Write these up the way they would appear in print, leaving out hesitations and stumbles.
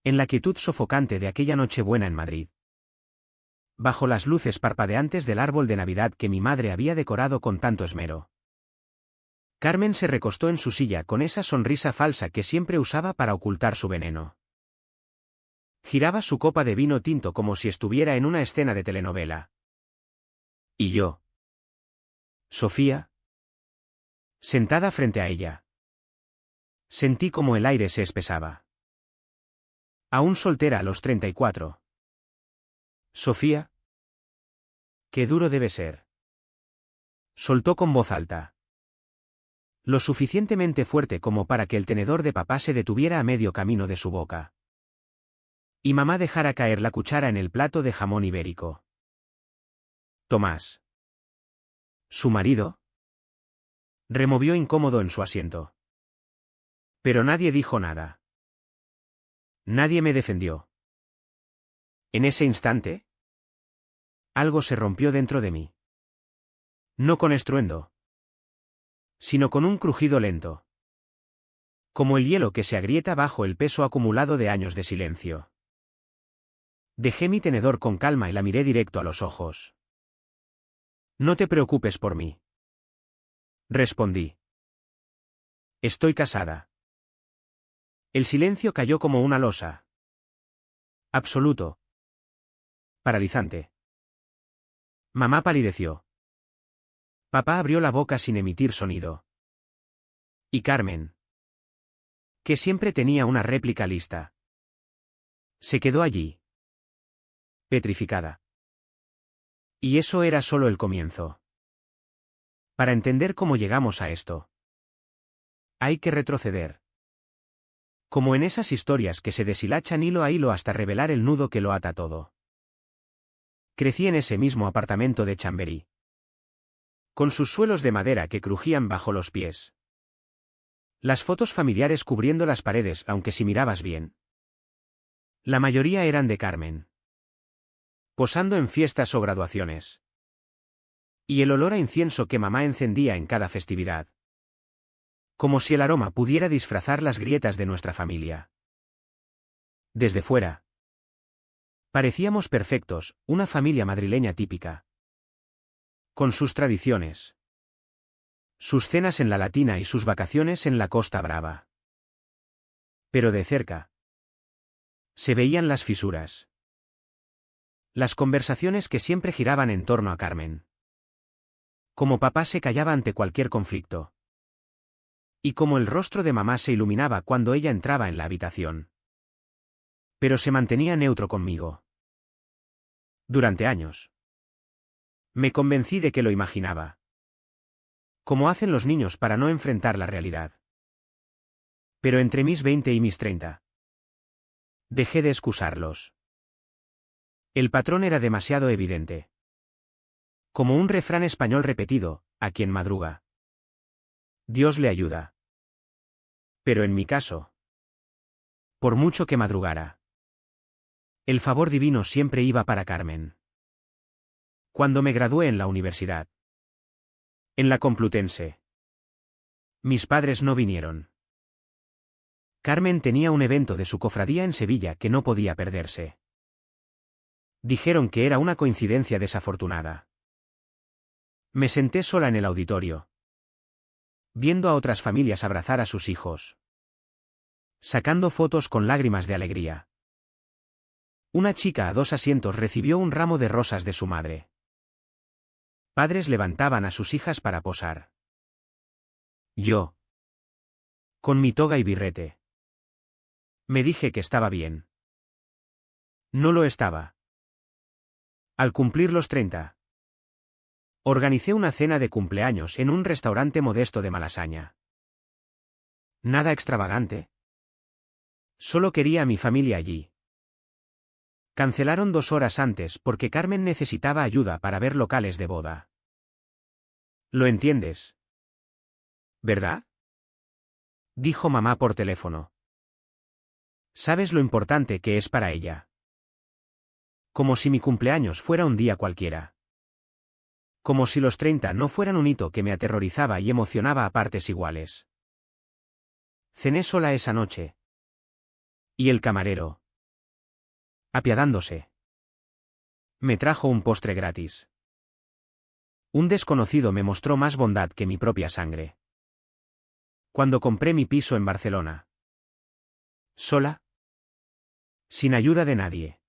En la quietud sofocante de aquella Nochebuena en Madrid. Bajo las luces parpadeantes del árbol de Navidad que mi madre había decorado con tanto esmero. Carmen se recostó en su silla con esa sonrisa falsa que siempre usaba para ocultar su veneno. Giraba su copa de vino tinto como si estuviera en una escena de telenovela. Y yo. Sofía. Sentada frente a ella. Sentí como el aire se espesaba. Aún soltera a los 34. Sofía. Qué duro debe ser. Soltó con voz alta. Lo suficientemente fuerte como para que el tenedor de papá se detuviera a medio camino de su boca. Y mamá dejara caer la cuchara en el plato de jamón ibérico. Tomás. ¿Su marido? Removió incómodo en su asiento. Pero nadie dijo nada. Nadie me defendió. En ese instante, algo se rompió dentro de mí. No con estruendo, sino con un crujido lento. Como el hielo que se agrieta bajo el peso acumulado de años de silencio. Dejé mi tenedor con calma y la miré directo a los ojos. No te preocupes por mí. Respondí. Estoy casada. El silencio cayó como una losa. Absoluto. Paralizante. Mamá palideció. Papá abrió la boca sin emitir sonido. Y Carmen, que siempre tenía una réplica lista, se quedó allí. Petrificada. Y eso era solo el comienzo. Para entender cómo llegamos a esto, hay que retroceder. Como en esas historias que se deshilachan hilo a hilo hasta revelar el nudo que lo ata todo. Crecí en ese mismo apartamento de Chamberí. Con sus suelos de madera que crujían bajo los pies. Las fotos familiares cubriendo las paredes, aunque si mirabas bien. La mayoría eran de Carmen. Posando en fiestas o graduaciones. Y el olor a incienso que mamá encendía en cada festividad. Como si el aroma pudiera disfrazar las grietas de nuestra familia. Desde fuera. Parecíamos perfectos, una familia madrileña típica. Con sus tradiciones. Sus cenas en la Latina y sus vacaciones en la Costa Brava. Pero de cerca. Se veían las fisuras. Las conversaciones que siempre giraban en torno a Carmen. Como papá se callaba ante cualquier conflicto. Y como el rostro de mamá se iluminaba cuando ella entraba en la habitación. Pero se mantenía neutro conmigo. Durante años. Me convencí de que lo imaginaba. Como hacen los niños para no enfrentar la realidad. Pero entre mis 20 y mis 30. Dejé de excusarlos. El patrón era demasiado evidente. Como un refrán español repetido, a quien madruga, Dios le ayuda. Pero en mi caso, por mucho que madrugara, el favor divino siempre iba para Carmen. Cuando me gradué en la universidad, en la Complutense, mis padres no vinieron. Carmen tenía un evento de su cofradía en Sevilla que no podía perderse. Dijeron que era una coincidencia desafortunada. Me senté sola en el auditorio, viendo a otras familias abrazar a sus hijos, sacando fotos con lágrimas de alegría. Una chica a 2 asientos recibió un ramo de rosas de su madre. Padres levantaban a sus hijas para posar. Yo, con mi toga y birrete, me dije que estaba bien. No lo estaba. Al cumplir los 30, organicé una cena de cumpleaños en un restaurante modesto de Malasaña. Nada extravagante. Solo quería a mi familia allí. Cancelaron 2 horas antes porque Carmen necesitaba ayuda para ver locales de boda. ¿Lo entiendes? ¿Verdad? Dijo mamá por teléfono. ¿Sabes lo importante que es para ella? Como si mi cumpleaños fuera un día cualquiera. Como si los 30 no fueran un hito que me aterrorizaba y emocionaba a partes iguales. Cené sola esa noche. Y el camarero, Apiadándose. Me trajo un postre gratis. Un desconocido me mostró más bondad que mi propia sangre. Cuando compré mi piso en Barcelona. ¿Sola? Sin ayuda de nadie.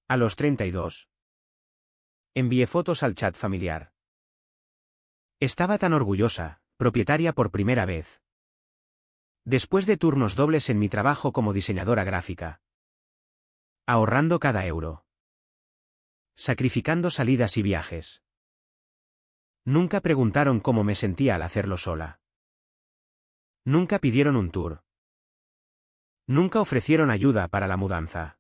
A los 32. Envié fotos al chat familiar. Estaba tan orgullosa, propietaria por primera vez. Después de turnos dobles en mi trabajo como diseñadora gráfica. Ahorrando cada euro. Sacrificando salidas y viajes. Nunca preguntaron cómo me sentía al hacerlo sola. Nunca pidieron un tour. Nunca ofrecieron ayuda para la mudanza.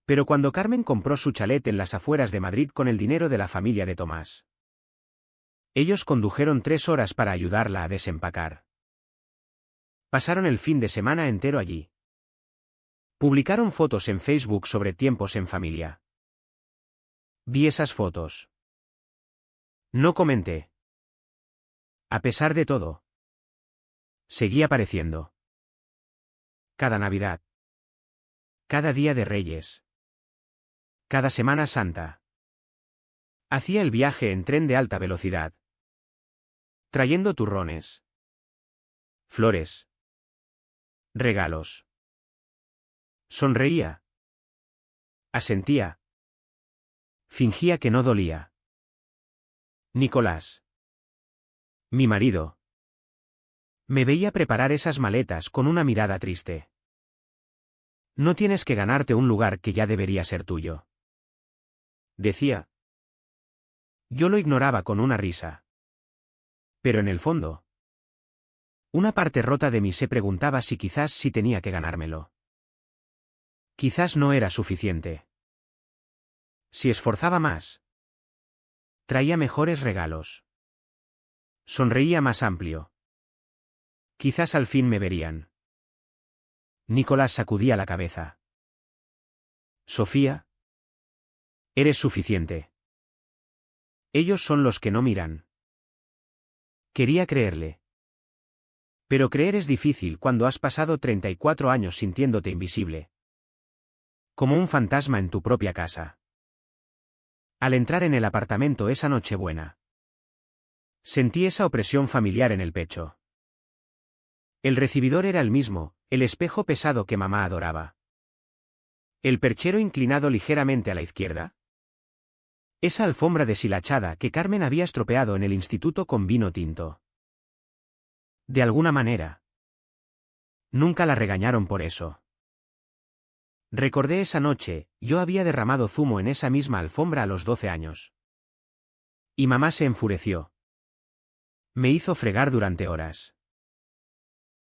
Pero cuando Carmen compró su chalet en las afueras de Madrid con el dinero de la familia de Tomás. Ellos condujeron 3 horas para ayudarla a desempacar. Pasaron el fin de semana entero allí. Publicaron fotos en Facebook sobre tiempos en familia. Vi esas fotos. No comenté. A pesar de todo. Seguía apareciendo. Cada Navidad. Cada día de Reyes. Cada Semana Santa. Hacía el viaje en tren de alta velocidad. Trayendo turrones. Flores. Regalos. Sonreía. Asentía. Fingía que no dolía. Nicolás. Mi marido. Me veía preparar esas maletas con una mirada triste. No tienes que ganarte un lugar que ya debería ser tuyo. Decía. Yo lo ignoraba con una risa. Pero en el fondo. Una parte rota de mí se preguntaba si quizás sí tenía que ganármelo. Quizás no era suficiente. Si esforzaba más. Traía mejores regalos. Sonreía más amplio. Quizás al fin me verían. Nicolás sacudía la cabeza. Sofía. Eres suficiente. Ellos son los que no miran. Quería creerle. Pero creer es difícil cuando has pasado 34 años sintiéndote invisible. Como un fantasma en tu propia casa. Al entrar en el apartamento esa Nochebuena. Sentí esa opresión familiar en el pecho. El recibidor era el mismo, el espejo pesado que mamá adoraba. El perchero inclinado ligeramente a la izquierda. Esa alfombra deshilachada que Carmen había estropeado en el instituto con vino tinto. De alguna manera. Nunca la regañaron por eso. Recordé esa noche, yo había derramado zumo en esa misma alfombra a los 12 años. Y mamá se enfureció. Me hizo fregar durante horas.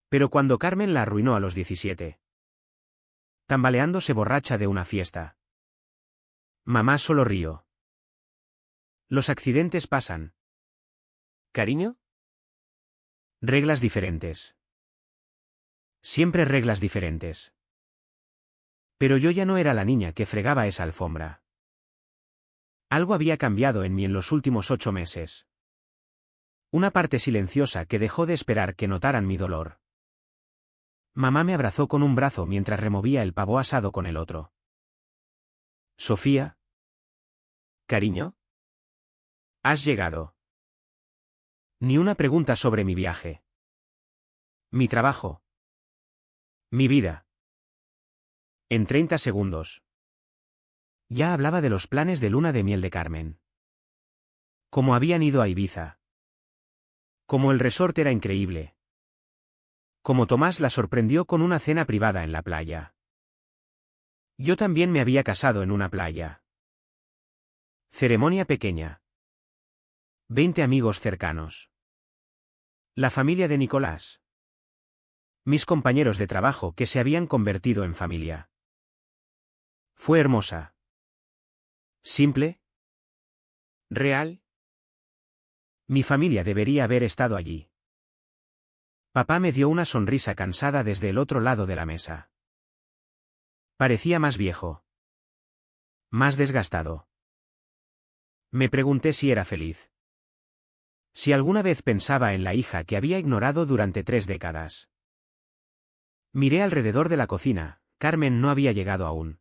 Pero cuando Carmen la arruinó a los 17. Tambaleándose borracha de una fiesta. Mamá solo rió. Los accidentes pasan. ¿Cariño? Reglas diferentes. Siempre reglas diferentes. Pero yo ya no era la niña que fregaba esa alfombra. Algo había cambiado en mí en los últimos 8 meses. Una parte silenciosa que dejó de esperar que notaran mi dolor. Mamá me abrazó con un brazo mientras removía el pavo asado con el otro. Sofía. ¿Cariño? ¿Has llegado? Ni una pregunta sobre mi viaje. Mi trabajo. Mi vida. En 30 segundos. Ya hablaba de los planes de luna de miel de Carmen. Cómo habían ido a Ibiza. Cómo el resort era increíble. Cómo Tomás la sorprendió con una cena privada en la playa. Yo también me había casado en una playa. Ceremonia pequeña. 20 amigos cercanos. La familia de Nicolás. Mis compañeros de trabajo que se habían convertido en familia. Fue hermosa. Simple. Real. Mi familia debería haber estado allí. Papá me dio una sonrisa cansada desde el otro lado de la mesa. Parecía más viejo. Más desgastado. Me pregunté si era feliz. Si alguna vez pensaba en la hija que había ignorado durante 3 décadas. Miré alrededor de la cocina, Carmen no había llegado aún.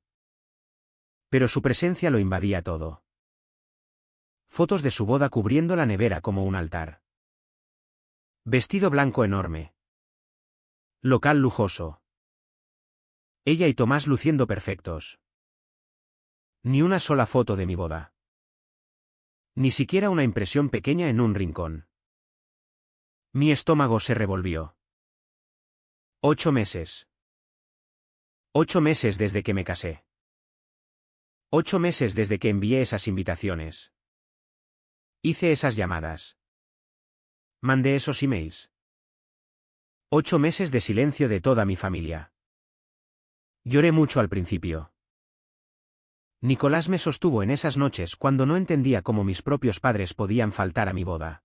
Pero su presencia lo invadía todo. Fotos de su boda cubriendo la nevera como un altar. Vestido blanco enorme. Local lujoso. Ella y Tomás luciendo perfectos. Ni una sola foto de mi boda. Ni siquiera una impresión pequeña en un rincón. Mi estómago se revolvió. 8 meses. 8 meses desde que me casé. 8 meses desde que envié esas invitaciones. Hice esas llamadas. Mandé esos emails. 8 meses de silencio de toda mi familia. Lloré mucho al principio. Nicolás me sostuvo en esas noches cuando no entendía cómo mis propios padres podían faltar a mi boda.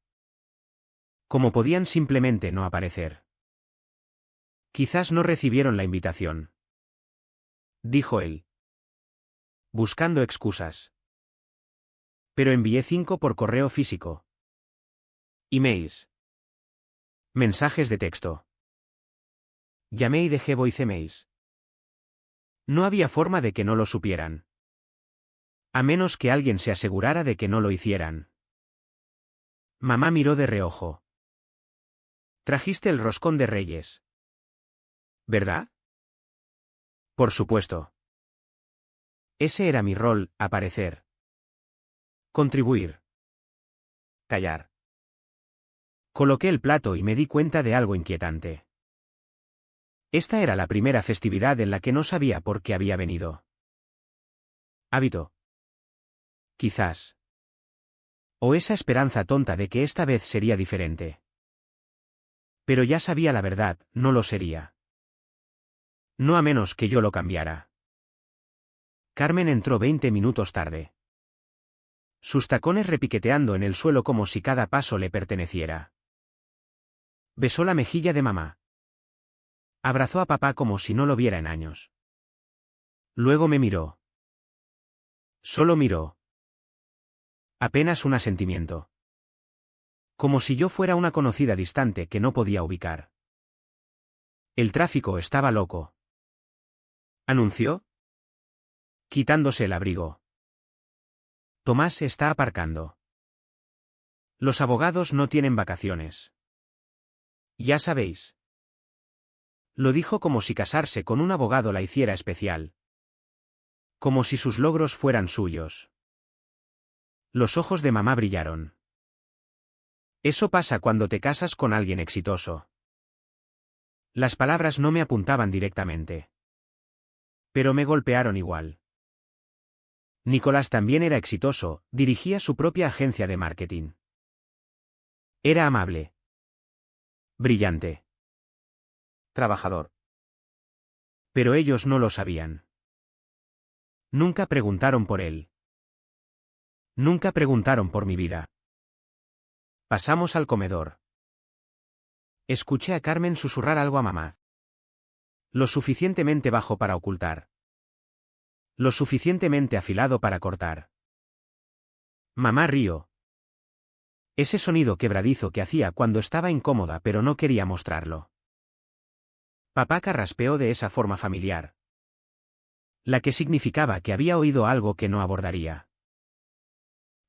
Cómo podían simplemente no aparecer. Quizás no recibieron la invitación, dijo él, buscando excusas. Pero envié 5 por correo físico. Emails. Mensajes de texto. Llamé y dejé voicemails. No había forma de que no lo supieran. A menos que alguien se asegurara de que no lo hicieran. Mamá miró de reojo. Trajiste el roscón de Reyes, ¿verdad? Por supuesto. Ese era mi rol, aparecer. Contribuir. Callar. Coloqué el plato y me di cuenta de algo inquietante. Esta era la primera festividad en la que no sabía por qué había venido. Hábito. Quizás. O esa esperanza tonta de que esta vez sería diferente. Pero ya sabía la verdad, no lo sería. No a menos que yo lo cambiara. Carmen entró 20 minutos tarde. Sus tacones repiqueteando en el suelo como si cada paso le perteneciera. Besó la mejilla de mamá. Abrazó a papá como si no lo viera en años. Luego me miró. Solo miró. Apenas un asentimiento. Como si yo fuera una conocida distante que no podía ubicar. El tráfico estaba loco. ¿Anunció? Quitándose el abrigo. Tomás está aparcando. Los abogados no tienen vacaciones. Ya sabéis. Lo dijo como si casarse con un abogado la hiciera especial. Como si sus logros fueran suyos. Los ojos de mamá brillaron. Eso pasa cuando te casas con alguien exitoso. Las palabras no me apuntaban directamente. Pero me golpearon igual. Nicolás también era exitoso, dirigía su propia agencia de marketing. Era amable. Brillante. Trabajador. Pero ellos no lo sabían. Nunca preguntaron por él. Nunca preguntaron por mi vida. Pasamos al comedor. Escuché a Carmen susurrar algo a mamá. Lo suficientemente bajo para ocultar. Lo suficientemente afilado para cortar. Mamá rió. Ese sonido quebradizo que hacía cuando estaba incómoda pero no quería mostrarlo. Papá carraspeó de esa forma familiar. La que significaba que había oído algo que no abordaría.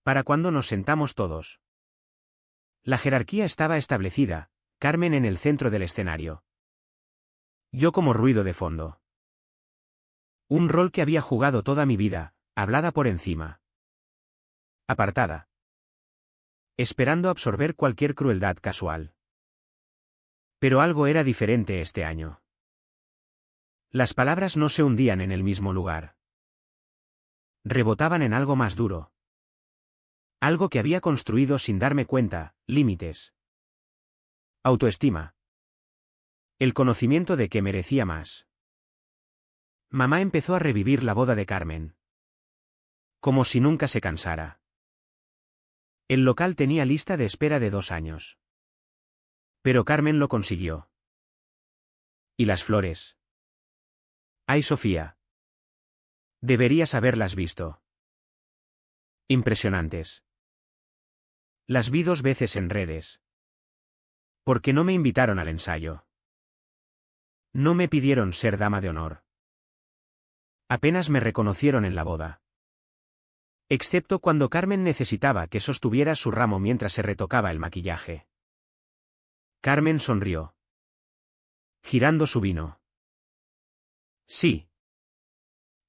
¿Para cuándo nos sentamos todos? La jerarquía estaba establecida, Carmen en el centro del escenario. Yo como ruido de fondo. Un rol que había jugado toda mi vida, hablada por encima. Apartada. Esperando absorber cualquier crueldad casual. Pero algo era diferente este año. Las palabras no se hundían en el mismo lugar. Rebotaban en algo más duro. Algo que había construido sin darme cuenta, límites. Autoestima. El conocimiento de que merecía más. Mamá empezó a revivir la boda de Carmen. Como si nunca se cansara. El local tenía lista de espera de 2 años. Pero Carmen lo consiguió. ¿Y las flores? ¡Ay, Sofía! Deberías haberlas visto. Impresionantes. Las vi 2 veces en redes. ¿Por qué no me invitaron al ensayo? No me pidieron ser dama de honor. Apenas me reconocieron en la boda. Excepto cuando Carmen necesitaba que sostuviera su ramo mientras se retocaba el maquillaje. Carmen sonrió, girando su vino. Sí.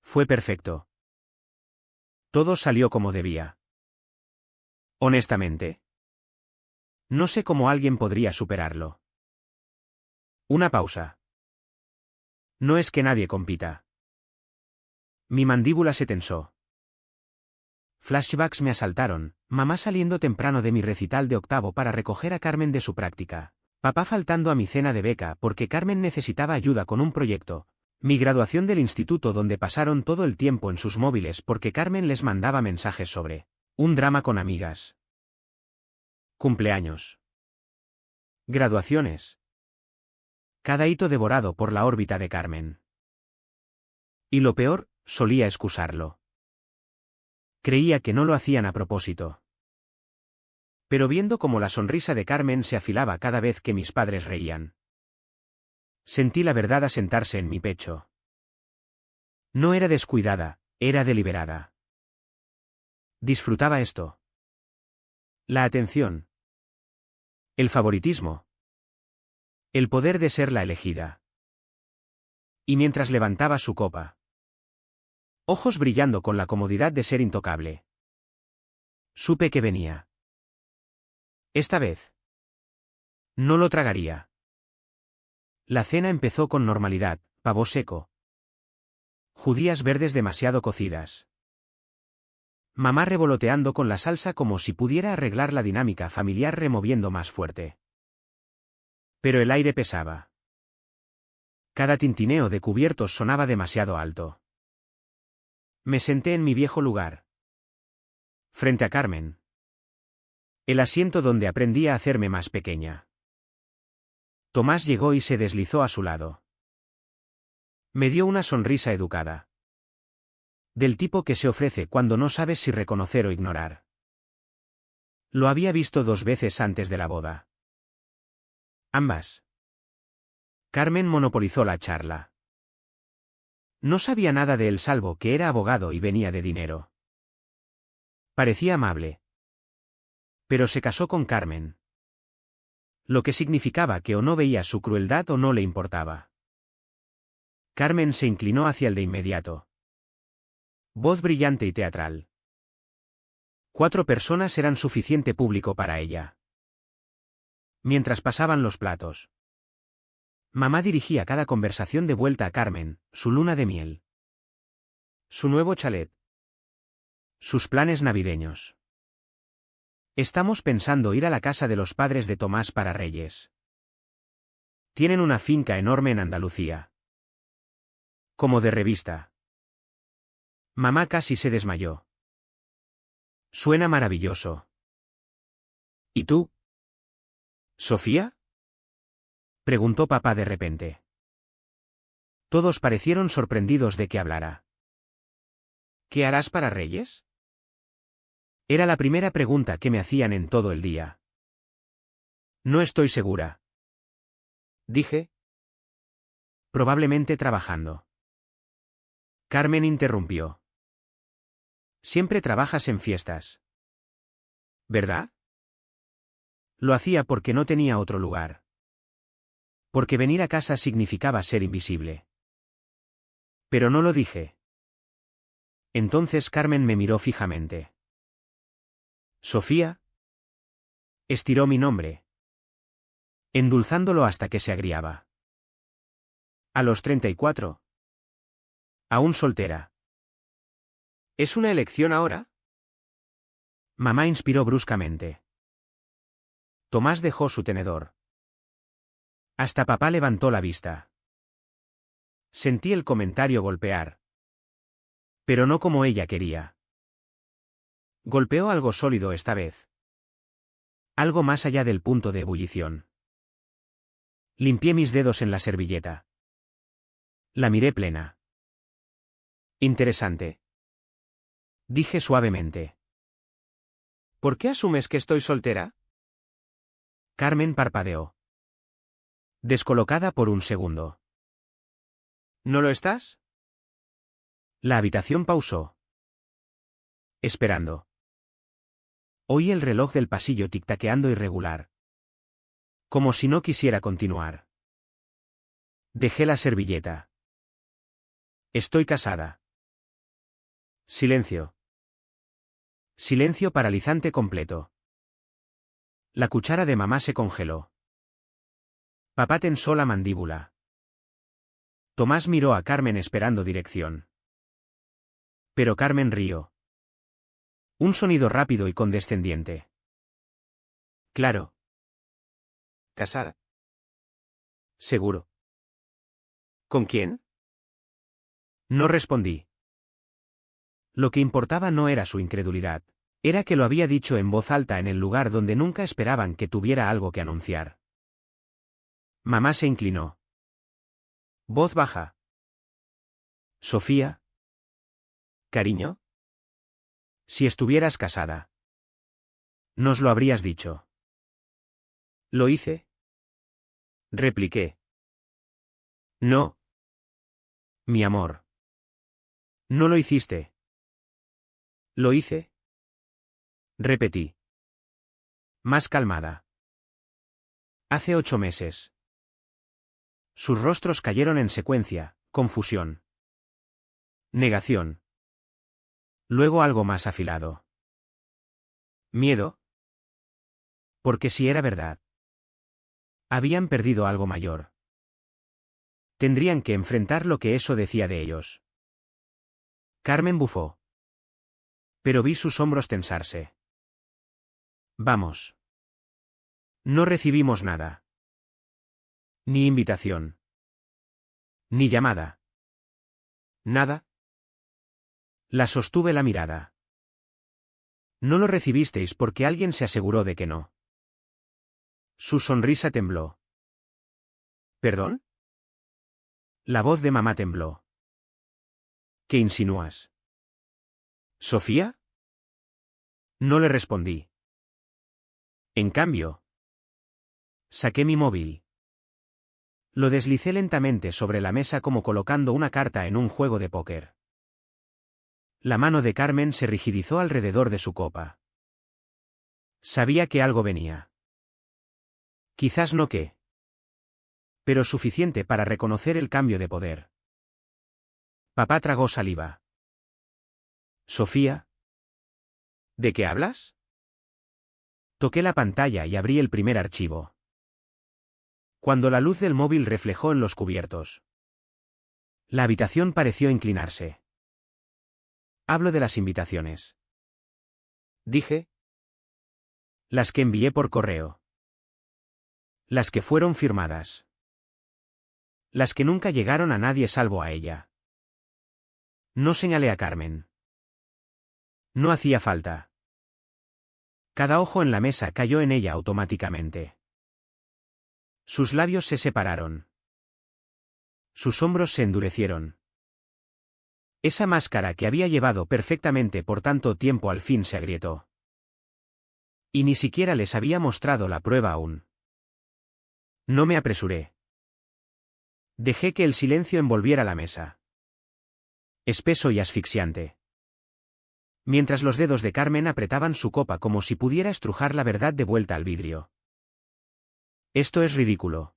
Fue perfecto. Todo salió como debía. Honestamente. No sé cómo alguien podría superarlo. Una pausa. No es que nadie compita. Mi mandíbula se tensó. Flashbacks me asaltaron, mamá saliendo temprano de mi recital de octavo para recoger a Carmen de su práctica, papá faltando a mi cena de beca porque Carmen necesitaba ayuda con un proyecto, mi graduación del instituto donde pasaron todo el tiempo en sus móviles porque Carmen les mandaba mensajes sobre un drama con amigas. Cumpleaños. Graduaciones. Cada hito devorado por la órbita de Carmen. Y lo peor, solía excusarlo. Creía que no lo hacían a propósito. Pero viendo cómo la sonrisa de Carmen se afilaba cada vez que mis padres reían, sentí la verdad asentarse en mi pecho. No era descuidada, era deliberada. Disfrutaba esto. La atención. El favoritismo. El poder de ser la elegida. Y mientras levantaba su copa, ojos brillando con la comodidad de ser intocable, supe que venía. Esta vez. No lo tragaría. La cena empezó con normalidad, pavo seco. Judías verdes demasiado cocidas. Mamá revoloteando con la salsa como si pudiera arreglar la dinámica familiar removiendo más fuerte. Pero el aire pesaba. Cada tintineo de cubiertos sonaba demasiado alto. Me senté en mi viejo lugar. Frente a Carmen. El asiento donde aprendí a hacerme más pequeña. Tomás llegó y se deslizó a su lado. Me dio una sonrisa educada. Del tipo que se ofrece cuando no sabes si reconocer o ignorar. Lo había visto 2 veces antes de la boda. Ambas. Carmen monopolizó la charla. No sabía nada de él salvo que era abogado y venía de dinero. Parecía amable. Pero se casó con Carmen. Lo que significaba que o no veía su crueldad o no le importaba. Carmen se inclinó hacia él de inmediato. Voz brillante y teatral. 4 personas eran suficiente público para ella. Mientras pasaban los platos, mamá dirigía cada conversación de vuelta a Carmen, su luna de miel. Su nuevo chalet. Sus planes navideños. Estamos pensando ir a la casa de los padres de Tomás para Reyes. Tienen una finca enorme en Andalucía. Como de revista. Mamá casi se desmayó. Suena maravilloso. ¿Y tú? ¿Sofía? Preguntó papá de repente. Todos parecieron sorprendidos de que hablara. ¿Qué harás para Reyes? Era la primera pregunta que me hacían en todo el día. No estoy segura. Dije. Probablemente trabajando. Carmen interrumpió. Siempre trabajas en fiestas. ¿Verdad? Lo hacía porque no tenía otro lugar. Porque venir a casa significaba ser invisible. Pero no lo dije. Entonces Carmen me miró fijamente. ¿Sofía? Estiró mi nombre, endulzándolo hasta que se agriaba. A los 34. Aún soltera. ¿Es una elección ahora? Mamá inspiró bruscamente. Tomás dejó su tenedor. Hasta papá levantó la vista. Sentí el comentario golpear. Pero no como ella quería. Golpeó algo sólido esta vez. Algo más allá del punto de ebullición. Limpié mis dedos en la servilleta. La miré plena. Interesante. Dije suavemente. ¿Por qué asumes que estoy soltera? Carmen parpadeó. Descolocada por un segundo. ¿No lo estás? La habitación pausó. Esperando. Oí el reloj del pasillo tic-taqueando irregular. Como si no quisiera continuar. Dejé la servilleta. Estoy casada. Silencio. Silencio paralizante completo. La cuchara de mamá se congeló. Papá tensó la mandíbula. Tomás miró a Carmen esperando dirección. Pero Carmen rió. Un sonido rápido y condescendiente. Claro. Casada. Seguro. ¿Con quién? No respondí. Lo que importaba no era su incredulidad. Era que lo había dicho en voz alta en el lugar donde nunca esperaban que tuviera algo que anunciar. Mamá se inclinó. Voz baja. Sofía. Cariño. Si estuvieras casada. Nos lo habrías dicho. ¿Lo hice? Repliqué. No. Mi amor. No lo hiciste. ¿Lo hice? Repetí. Más calmada. Hace 8 meses. Sus rostros cayeron en secuencia, confusión. Negación. Luego algo más afilado. Miedo. Porque si era verdad. Habían perdido algo mayor. Tendrían que enfrentar lo que eso decía de ellos. Carmen bufó. Pero vi sus hombros tensarse. Vamos. No recibimos nada. Ni invitación. Ni llamada. Nada. La sostuve la mirada. No lo recibisteis porque alguien se aseguró de que no. Su sonrisa tembló. ¿Perdón? La voz de mamá tembló. ¿Qué insinúas? ¿Sofía? No le respondí. En cambio, saqué mi móvil. Lo deslicé lentamente sobre la mesa como colocando una carta en un juego de póker. La mano de Carmen se rigidizó alrededor de su copa. Sabía que algo venía. Quizás no qué. Pero suficiente para reconocer el cambio de poder. Papá tragó saliva. ¿Sofía? ¿De qué hablas? Toqué la pantalla y abrí el primer archivo. Cuando la luz del móvil reflejó en los cubiertos. La habitación pareció inclinarse. Hablo de las invitaciones. Dije. Las que envié por correo. Las que fueron firmadas. Las que nunca llegaron a nadie salvo a ella. No señalé a Carmen. No hacía falta. Cada ojo en la mesa cayó en ella automáticamente. Sus labios se separaron. Sus hombros se endurecieron. Esa máscara que había llevado perfectamente por tanto tiempo al fin se agrietó. Y ni siquiera les había mostrado la prueba aún. No me apresuré. Dejé que el silencio envolviera la mesa. Espeso y asfixiante. Mientras los dedos de Carmen apretaban su copa como si pudiera estrujar la verdad de vuelta al vidrio. Esto es ridículo.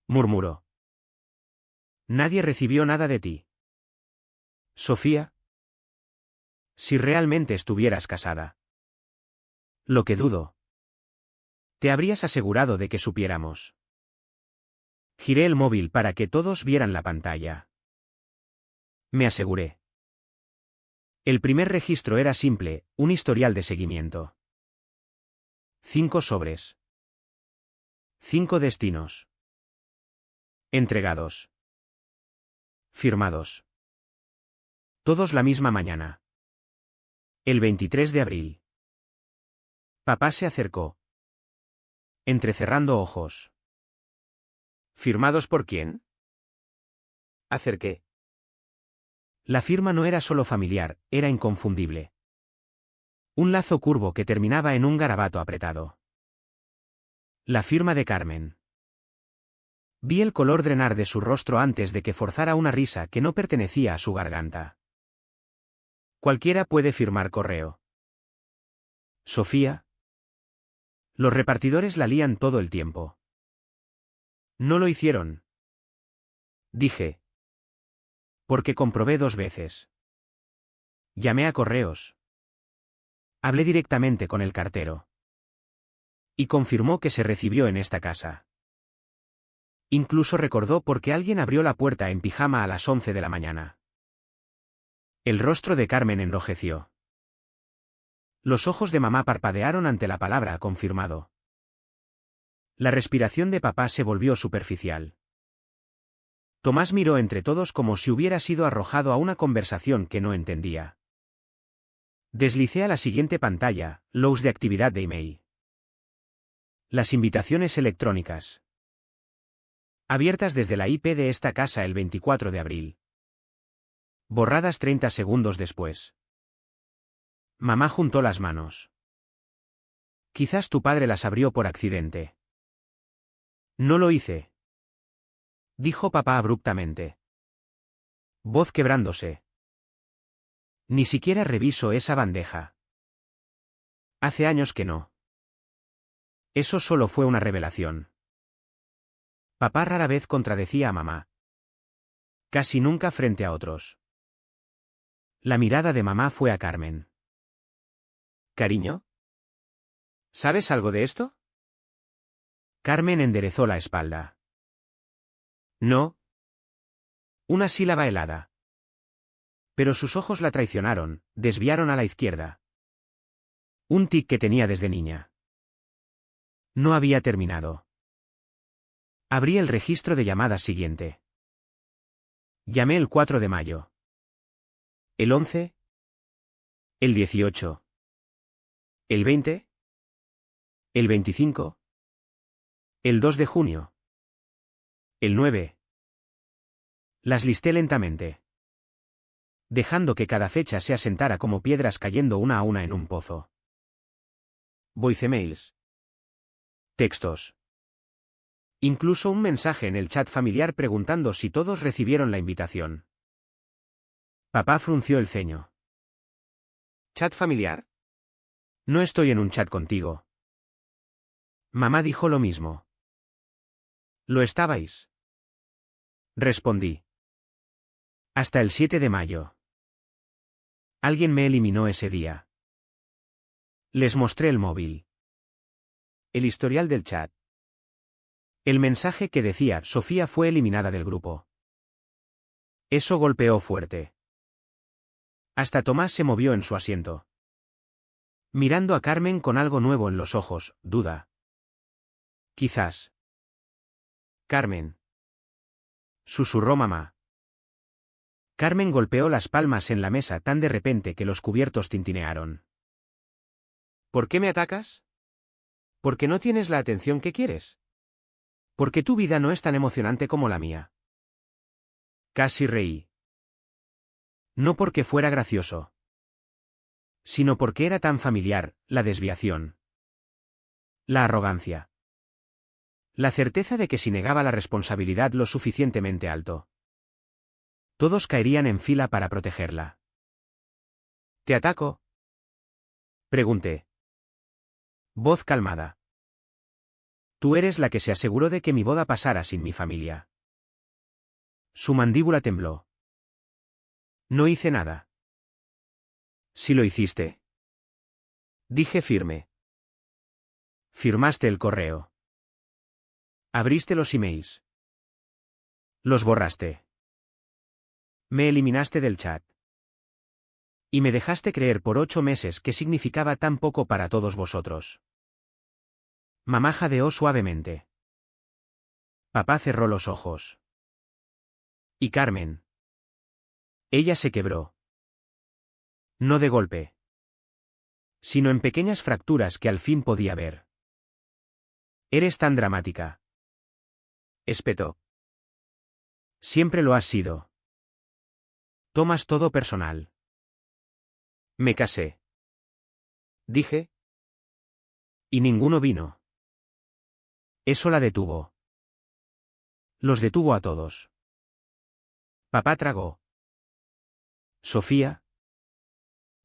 Murmuró. Nadie recibió nada de ti. Sofía. Si realmente estuvieras casada. Lo que dudo. Te habrías asegurado de que supiéramos. Giré el móvil para que todos vieran la pantalla. Me aseguré. El primer registro era simple, un historial de seguimiento. 5 sobres. 5 destinos. Entregados. Firmados. Todos la misma mañana. El 23 de abril. Papá se acercó. Entrecerrando ojos. ¿Firmados por quién? Acerqué. La firma no era solo familiar, era inconfundible. Un lazo curvo que terminaba en un garabato apretado. La firma de Carmen. Vi el color drenar de su rostro antes de que forzara una risa que no pertenecía a su garganta. Cualquiera puede firmar correo. Sofía. Los repartidores la lían todo el tiempo. No lo hicieron. Dije. Porque comprobé 2 veces. Llamé a correos. Hablé directamente con el cartero. Y confirmó que se recibió en esta casa. Incluso recordó por qué alguien abrió la puerta en pijama a las 11 de la mañana. El rostro de Carmen enrojeció. Los ojos de mamá parpadearon ante la palabra confirmado. La respiración de papá se volvió superficial. Tomás miró entre todos como si hubiera sido arrojado a una conversación que no entendía. Deslicé a la siguiente pantalla, logs de actividad de email. Las invitaciones electrónicas. Abiertas desde la IP de esta casa el 24 de abril. Borradas 30 segundos después. Mamá juntó las manos. Quizás tu padre las abrió por accidente. No lo hice. Dijo papá abruptamente. Voz quebrándose. Ni siquiera reviso esa bandeja. Hace años que no. Eso solo fue una revelación. Papá rara vez contradecía a mamá. Casi nunca frente a otros. La mirada de mamá fue a Carmen. ¿Cariño? ¿Sabes algo de esto? Carmen enderezó la espalda. No. Una sílaba helada. Pero sus ojos la traicionaron, desviaron a la izquierda. Un tic que tenía desde niña. No había terminado. Abrí el registro de llamadas siguiente. Llamé el 4 de mayo. ¿El 11? ¿El 18? ¿El 20? ¿El 25? ¿El 2 de junio? ¿El 9? Las listé lentamente, dejando que cada fecha se asentara como piedras cayendo una a una en un pozo. Voicemails. Textos. Incluso un mensaje en el chat familiar preguntando si todos recibieron la invitación. Papá frunció el ceño. ¿Chat familiar? No estoy en un chat contigo. Mamá dijo lo mismo. ¿Lo estabais? Respondí. Hasta el 7 de mayo. Alguien me eliminó ese día. Les mostré el móvil. El historial del chat. El mensaje que decía Sofía fue eliminada del grupo. Eso golpeó fuerte. Hasta Tomás se movió en su asiento. Mirando a Carmen con algo nuevo en los ojos, duda. Quizás. Carmen. Susurró mamá. Carmen golpeó las palmas en la mesa tan de repente que los cubiertos tintinearon. ¿Por qué me atacas? ¿Porque no tienes la atención que quieres? Porque tu vida no es tan emocionante como la mía. Casi reí. No porque fuera gracioso, sino porque era tan familiar, la desviación. La arrogancia. La certeza de que si negaba la responsabilidad lo suficientemente alto, todos caerían en fila para protegerla. ¿Te ataco? Pregunté. Voz calmada. Tú eres la que se aseguró de que mi boda pasara sin mi familia. Su mandíbula tembló. No hice nada. Sí lo hiciste. Dije firme. Firmaste el correo. Abriste los emails. Los borraste. Me eliminaste del chat. Y me dejaste creer por 8 meses que significaba tan poco para todos vosotros. Mamá jadeó suavemente. Papá cerró los ojos. ¿Y Carmen? Ella se quebró. No de golpe, sino en pequeñas fracturas que al fin podía ver. Eres tan dramática. Espetó. Siempre lo has sido. Tomas todo personal. Me casé. Dije. Y ninguno vino. Eso la detuvo. Los detuvo a todos. Papá tragó. Sofía.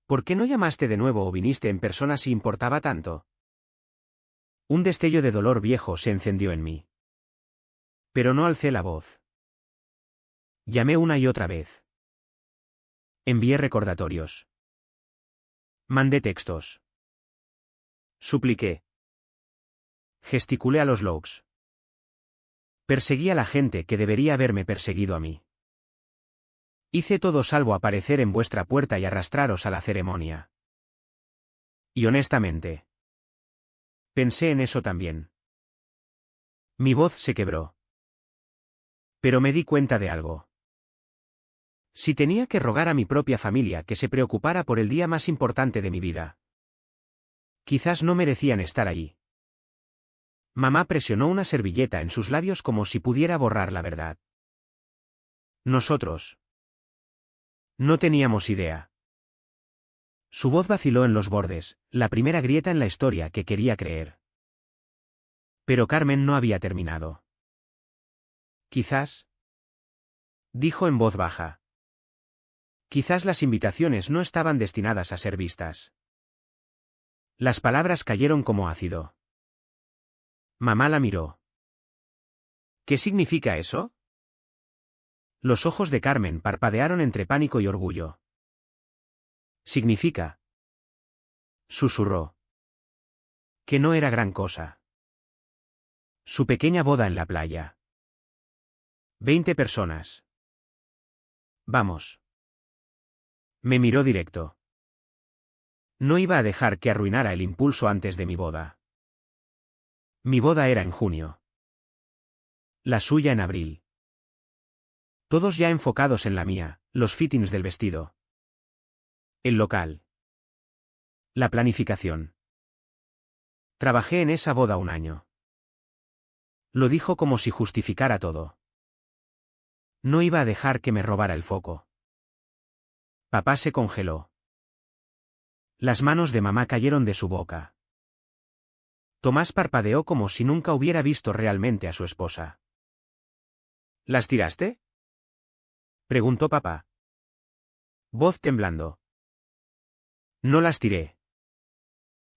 ¿Por qué no llamaste de nuevo o viniste en persona si importaba tanto? Un destello de dolor viejo se encendió en mí. Pero no alcé la voz. Llamé una y otra vez. Envié recordatorios. Mandé textos. Supliqué. Gesticulé a los logs. Perseguí a la gente que debería haberme perseguido a mí. Hice todo salvo aparecer en vuestra puerta y arrastraros a la ceremonia. Y honestamente, pensé en eso también. Mi voz se quebró. Pero me di cuenta de algo. Si tenía que rogar a mi propia familia que se preocupara por el día más importante de mi vida, quizás no merecían estar allí. Mamá presionó una servilleta en sus labios como si pudiera borrar la verdad. Nosotros no teníamos idea. Su voz vaciló en los bordes, la primera grieta en la historia que quería creer. Pero Carmen no había terminado. Quizás, dijo en voz baja. Quizás las invitaciones no estaban destinadas a ser vistas. Las palabras cayeron como ácido. Mamá la miró. ¿Qué significa eso? Los ojos de Carmen parpadearon entre pánico y orgullo. Significa, susurró, que no era gran cosa. Su pequeña boda en la playa. 20 personas. Vamos. Me miró directo. No iba a dejar que arruinara el impulso antes de mi boda. Mi boda era en junio. La suya en abril. Todos ya enfocados en la mía, los fittings del vestido. El local. La planificación. Trabajé en esa boda un año. Lo dijo como si justificara todo. No iba a dejar que me robara el foco. Papá se congeló. Las manos de mamá cayeron de su boca. Tomás parpadeó como si nunca hubiera visto realmente a su esposa. ¿Las tiraste? Preguntó papá. Voz temblando. No las tiré.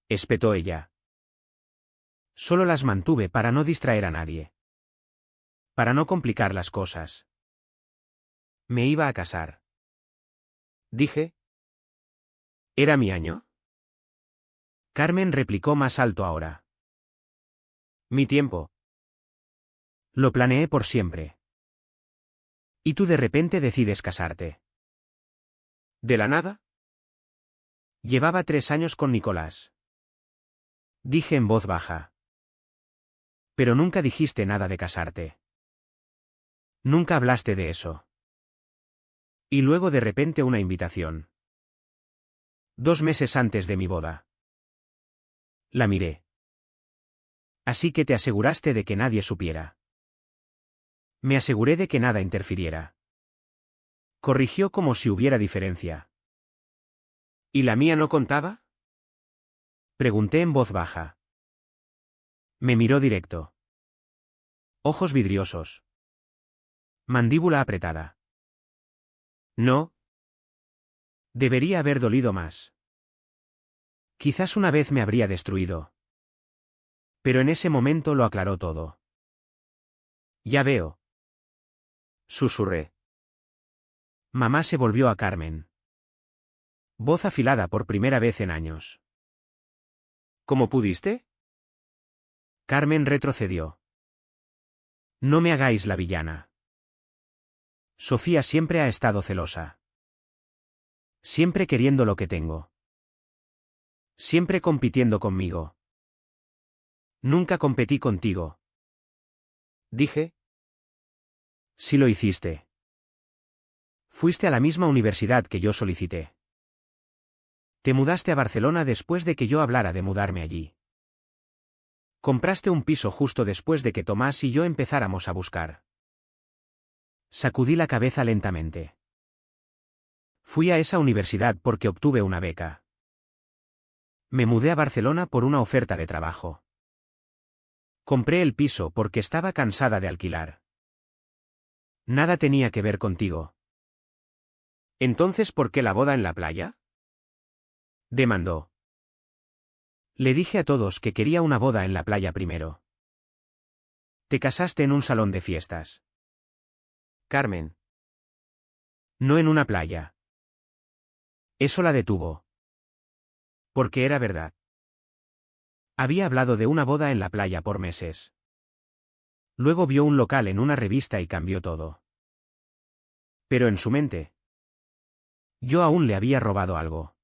Espetó ella. Solo las mantuve para no distraer a nadie. Para no complicar las cosas. Me iba a casar. Dije. ¿Era mi año? Carmen replicó más alto ahora. Mi tiempo. Lo planeé por siempre. Y tú de repente decides casarte. ¿De la nada? Llevaba 3 años con Nicolás. Dije en voz baja. Pero nunca dijiste nada de casarte. Nunca hablaste de eso. Y luego de repente una invitación. 2 meses antes de mi boda. La miré. Así que te aseguraste de que nadie supiera. Me aseguré de que nada interfiriera. Corrigió como si hubiera diferencia. ¿Y la mía no contaba? Pregunté en voz baja. Me miró directo. Ojos vidriosos. Mandíbula apretada. No. Debería haber dolido más. Quizás una vez me habría destruido. Pero en ese momento lo aclaró todo. Ya veo. Susurré. Mamá se volvió a Carmen. Voz afilada por primera vez en años. ¿Cómo pudiste? Carmen retrocedió. No me hagáis la villana. Sofía siempre ha estado celosa. Siempre queriendo lo que tengo. Siempre compitiendo conmigo. Nunca competí contigo. Dije. Sí lo hiciste. Fuiste a la misma universidad que yo solicité. Te mudaste a Barcelona después de que yo hablara de mudarme allí. Compraste un piso justo después de que Tomás y yo empezáramos a buscar. Sacudí la cabeza lentamente. Fui a esa universidad porque obtuve una beca. Me mudé a Barcelona por una oferta de trabajo. Compré el piso porque estaba cansada de alquilar. Nada tenía que ver contigo. ¿Entonces por qué la boda en la playa? Demandó. Le dije a todos que quería una boda en la playa primero. Te casaste en un salón de fiestas. Carmen. No en una playa. Eso la detuvo. Porque era verdad. Había hablado de una boda en la playa por meses. Luego vio un local en una revista y cambió todo. Pero en su mente, yo aún le había robado algo.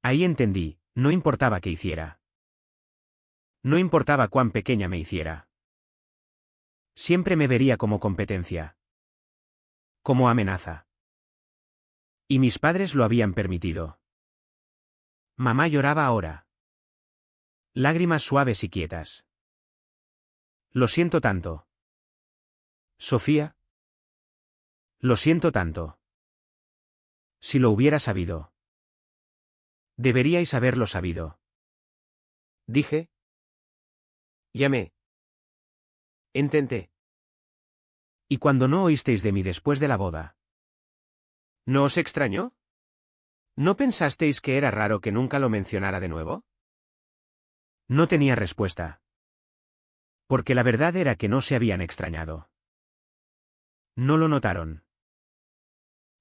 Ahí entendí, no importaba qué hiciera. No importaba cuán pequeña me hiciera. Siempre me vería como competencia. Como amenaza. Y mis padres lo habían permitido. Mamá lloraba ahora. Lágrimas suaves y quietas. Lo siento tanto. Sofía. Lo siento tanto. Si lo hubiera sabido. Deberíais haberlo sabido. Dije. Llamé. Intenté. ¿Y cuando no oísteis de mí después de la boda? ¿No os extrañó? ¿No pensasteis que era raro que nunca lo mencionara de nuevo? No tenía respuesta. Porque la verdad era que no se habían extrañado. No lo notaron.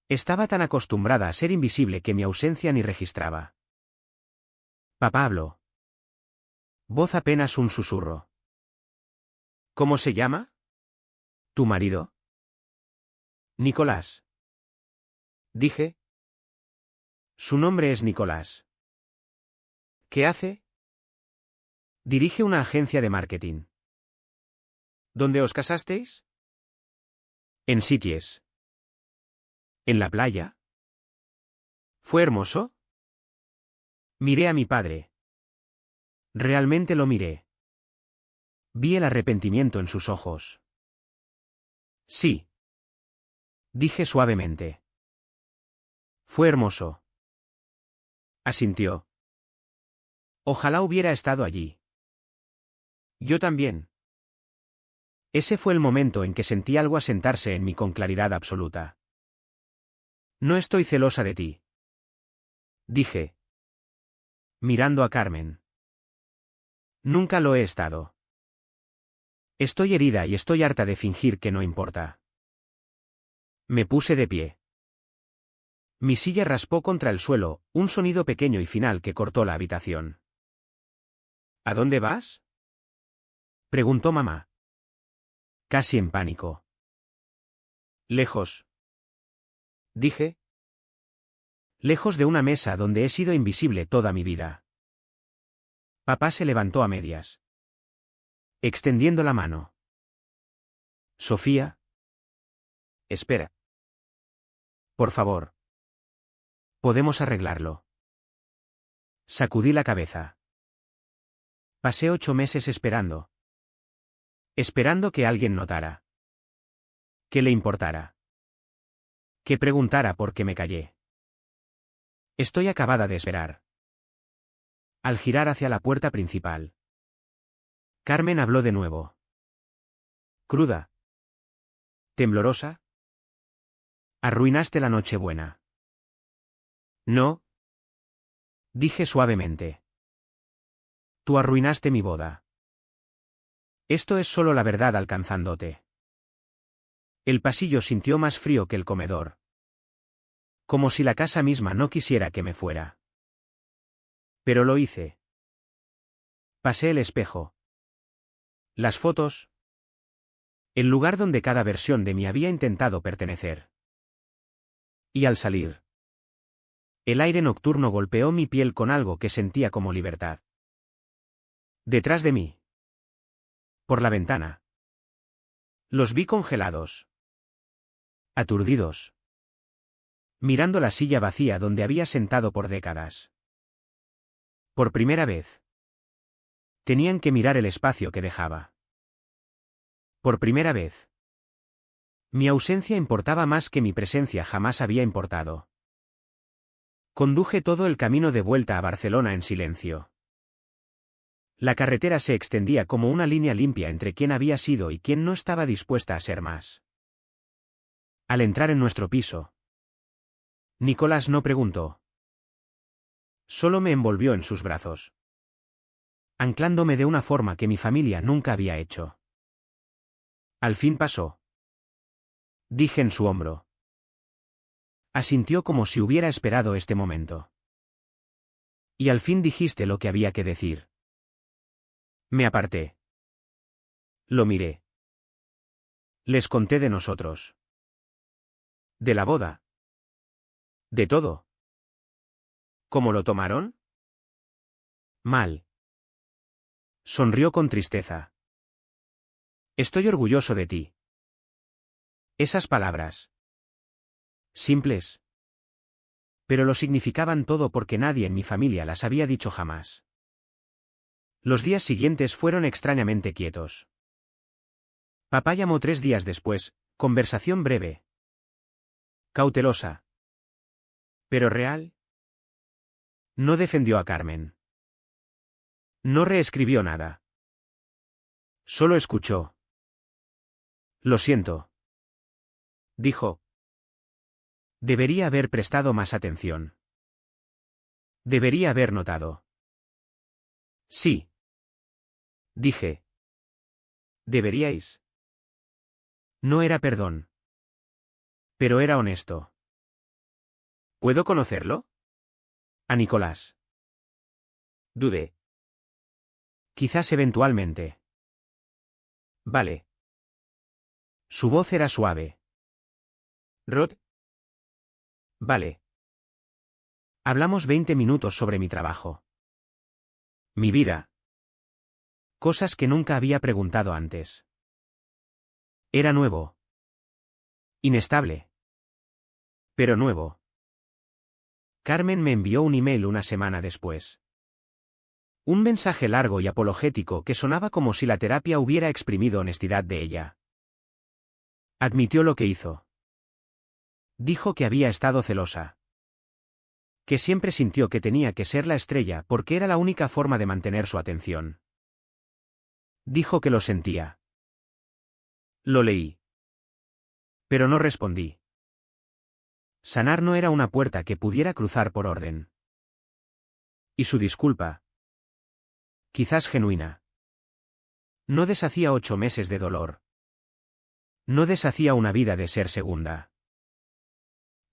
Estaba tan acostumbrada a ser invisible que mi ausencia ni registraba. Papá habló. Voz apenas un susurro. ¿Cómo se llama? ¿Tu marido? Nicolás. Dije. Su nombre es Nicolás. ¿Qué hace? Dirige una agencia de marketing. ¿Dónde os casasteis? En Sitges. ¿En la playa? ¿Fue hermoso? Miré a mi padre. Realmente lo miré. Vi el arrepentimiento en sus ojos. Sí. Dije suavemente. Fue hermoso. Asintió. Ojalá hubiera estado allí. Yo también. Ese fue el momento en que sentí algo asentarse en mí con claridad absoluta. No estoy celosa de ti. Dije. Mirando a Carmen. Nunca lo he estado. Estoy herida y estoy harta de fingir que no importa. Me puse de pie. Mi silla raspó contra el suelo, un sonido pequeño y final que cortó la habitación. ¿A dónde vas? Preguntó mamá. Casi en pánico. Lejos. Dije. Lejos de una mesa donde he sido invisible toda mi vida. Papá se levantó a medias. Extendiendo la mano. Sofía. Espera. Por favor. Podemos arreglarlo. Sacudí la cabeza. Pasé 8 meses esperando. Esperando que alguien notara. Que le importara. Que preguntara por qué me callé. Estoy acabada de esperar. Al girar hacia la puerta principal, Carmen habló de nuevo. Cruda. Temblorosa. Arruinaste la Nochebuena. No. Dije suavemente. Tú arruinaste mi boda. Esto es solo la verdad alcanzándote. El pasillo sintió más frío que el comedor. Como si la casa misma no quisiera que me fuera. Pero lo hice. Pasé el espejo. Las fotos. El lugar donde cada versión de mí había intentado pertenecer. Y al salir, el aire nocturno golpeó mi piel con algo que sentía como libertad. Detrás de mí. Por la ventana. Los vi congelados. Aturdidos. Mirando la silla vacía donde había sentado por décadas. Por primera vez. Tenían que mirar el espacio que dejaba. Por primera vez. Mi ausencia importaba más que mi presencia jamás había importado. Conduje todo el camino de vuelta a Barcelona en silencio. La carretera se extendía como una línea limpia entre quién había sido y quién no estaba dispuesta a ser más. Al entrar en nuestro piso, Nicolás no preguntó. Solo me envolvió en sus brazos, anclándome de una forma que mi familia nunca había hecho. Al fin pasó. Dije en su hombro. Asintió como si hubiera esperado este momento. Y al fin dijiste lo que había que decir. Me aparté. Lo miré. Les conté de nosotros. De la boda. De todo. ¿Cómo lo tomaron? Mal. Sonrió con tristeza. Estoy orgulloso de ti. Esas palabras. Simples. Pero lo significaban todo porque nadie en mi familia las había dicho jamás. Los días siguientes fueron extrañamente quietos. Papá llamó 3 días después, conversación breve. Cautelosa. Pero real. No defendió a Carmen. No reescribió nada. Solo escuchó. Lo siento. Dijo. Debería haber prestado más atención. Debería haber notado. Sí. Dije. Deberíais. No era perdón. Pero era honesto. ¿Puedo conocerlo? A Nicolás. Dudé. Quizás eventualmente. Vale. Su voz era suave. Rod. Vale. Hablamos 20 minutos sobre mi trabajo. Mi vida. Cosas que nunca había preguntado antes. Era nuevo. Inestable. Pero nuevo. Carmen me envió un email una semana después. Un mensaje largo y apologético que sonaba como si la terapia hubiera exprimido honestidad de ella. Admitió lo que hizo. Dijo que había estado celosa. Que siempre sintió que tenía que ser la estrella porque era la única forma de mantener su atención. Dijo que lo sentía. Lo leí. Pero no respondí. Sanar no era una puerta que pudiera cruzar por orden. Y su disculpa. Quizás genuina. No deshacía 8 meses de dolor. No deshacía una vida de ser segunda.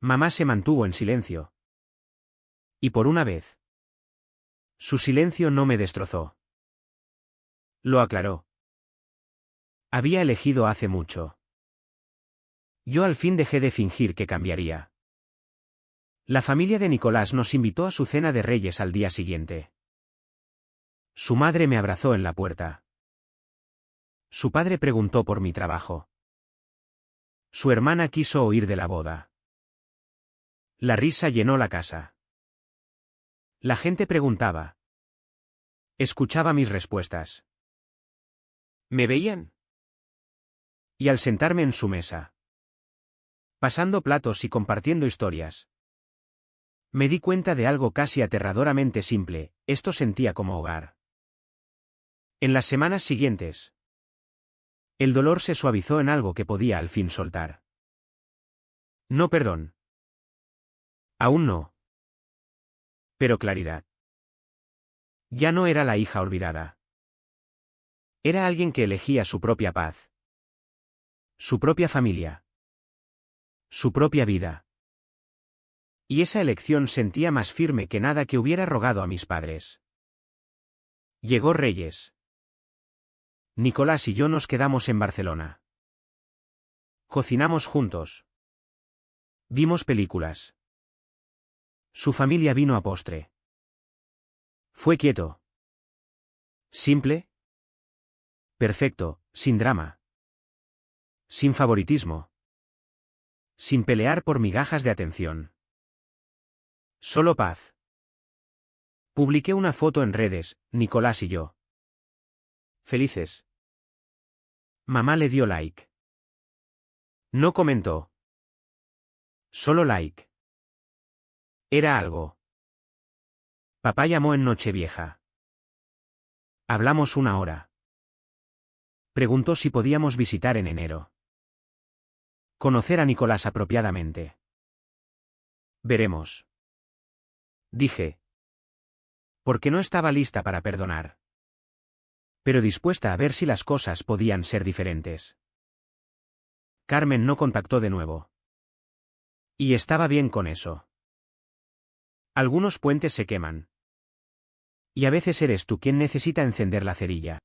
Mamá se mantuvo en silencio. Y por una vez. Su silencio no me destrozó. Lo aclaró. Había elegido hace mucho. Yo al fin dejé de fingir que cambiaría. La familia de Nicolás nos invitó a su cena de Reyes al día siguiente. Su madre me abrazó en la puerta. Su padre preguntó por mi trabajo. Su hermana quiso oír de la boda. La risa llenó la casa. La gente preguntaba. Escuchaba mis respuestas. ¿Me veían? Y al sentarme en su mesa, pasando platos y compartiendo historias, me di cuenta de algo casi aterradoramente simple: esto sentía como hogar. En las semanas siguientes, el dolor se suavizó en algo que podía al fin soltar. No perdón. Aún no. Pero claridad. Ya no era la hija olvidada. Era alguien que elegía su propia paz. Su propia familia. Su propia vida. Y esa elección sentía más firme que nada que hubiera rogado a mis padres. Llegó Reyes. Nicolás y yo nos quedamos en Barcelona. Cocinamos juntos. Vimos películas. Su familia vino a postre. Fue quieto. Simple. Perfecto, sin drama. Sin favoritismo. Sin pelear por migajas de atención. Solo paz. Publiqué una foto en redes, Nicolás y yo. Felices. Mamá le dio like. No comentó. Solo like. Era algo. Papá llamó en Nochevieja. Hablamos 1 hora. Preguntó si podíamos visitar en enero. Conocer a Nicolás apropiadamente. Veremos. Dije. Porque no estaba lista para perdonar. Pero dispuesta a ver si las cosas podían ser diferentes. Carmen no contactó de nuevo. Y estaba bien con eso. Algunos puentes se queman. Y a veces eres tú quien necesita encender la cerilla.